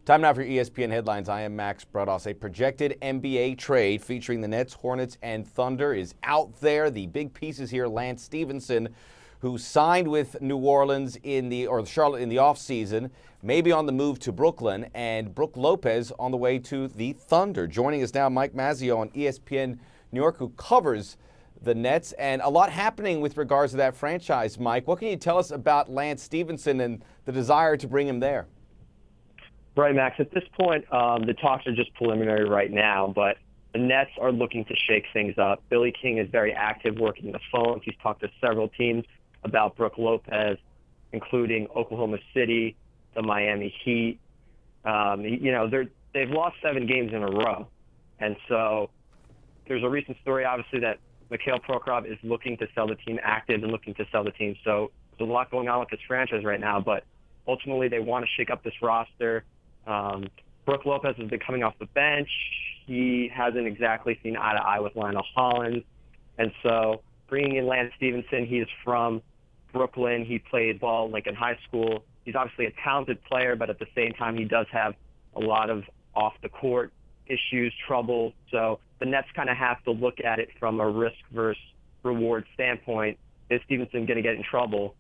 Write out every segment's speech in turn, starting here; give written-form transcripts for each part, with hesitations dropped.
Time now for ESPN headlines. I am Max Brados. A projected NBA trade featuring the Nets, Hornets, and Thunder is out there. The big pieces here: Lance Stephenson, who signed with New Orleans Charlotte in the offseason, maybe on the move to Brooklyn, and Brook Lopez on the way to the Thunder. Joining us now, Mike Mazzeo on ESPN New York, who covers the Nets, and a lot happening with regards to that franchise. Mike, what can you tell us about Lance Stephenson and the desire to bring him there? Right, Max. At this point, the talks are just preliminary right now, but the Nets are looking to shake things up. Billy King is very active working the phones. He's talked to several teams about Brook Lopez, including Oklahoma City, the Miami Heat. They've lost 7 games in a row. And so there's a recent story, obviously, that Mikhail Prokhorov is looking to sell the team, active and looking to sell the team. So there's a lot going on with this franchise right now, but ultimately they want to shake up this roster. Brook Lopez has been coming off the bench. He hasn't exactly seen eye to eye with Lionel Hollins. And so bringing in Lance Stephenson, he is from Brooklyn. He played ball in Lincoln High School. He's obviously a talented player, but at the same time, he does have a lot of off-the-court issues, trouble. So the Nets kind of have to look at it from a risk versus reward standpoint. Is Stevenson going to get in trouble?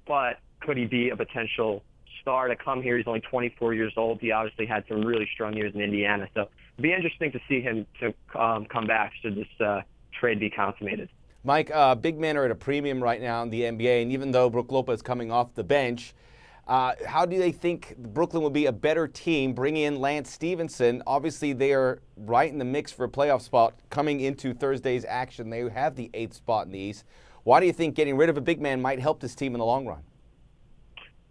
But could he be a potential star to come here? He's only 24 years old. He obviously had some really strong years in Indiana. So it'd be interesting to see him to come back should this trade be consummated. Mike, big men are at a premium right now in the NBA, and even though Brook Lopez is coming off the bench, how do they think Brooklyn will be a better team bringing in Lance Stephenson? Obviously, they are right in the mix for a playoff spot coming into Thursday's action. They have the 8th spot in the East. Why do you think getting rid of a big man might help this team in the long run?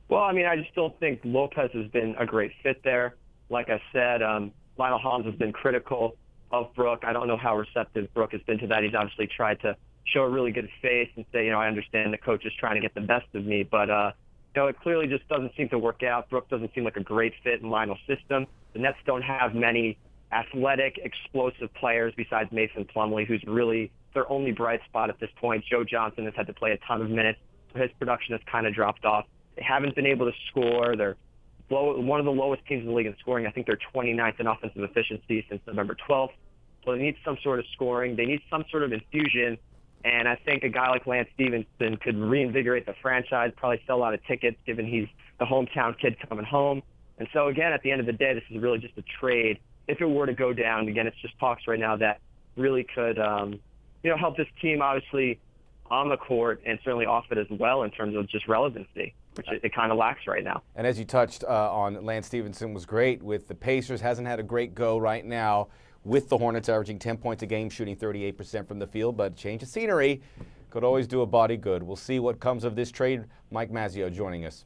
Well, I mean, I just don't think Lopez has been a great fit there. Like I said, Lionel Hollins has been critical of Brook. I don't know how receptive Brook has been to that. He's obviously tried to show a really good face and say, I understand the coach is trying to get the best of me, but it clearly just doesn't seem to work out. Brook doesn't seem like a great fit in Lionel's system. The Nets don't have many athletic, explosive players besides Mason Plumlee, who's really their only bright spot at this point. Joe Johnson has had to play a ton of minutes, so his production has kind of dropped off. They haven't been able to score. They're one of the lowest teams in the league in scoring. I think they're 29th in offensive efficiency since November 12th. So they need some sort of scoring. They need some sort of infusion. And I think a guy like Lance Stephenson could reinvigorate the franchise, probably sell a lot of tickets given he's the hometown kid coming home. And so, again, at the end of the day, this is really just a trade. If it were to go down, again, it's just talks right now that really could help this team, obviously, on the court and certainly off it as well in terms of just relevancy, which it kind of lacks right now. And as you touched on, Lance Stephenson was great with the Pacers, hasn't had a great go right now with the Hornets, averaging 10 points a game, shooting 38% from the field, but change of scenery could always do a body good. We'll see what comes of this trade. Mike Mazzeo joining us.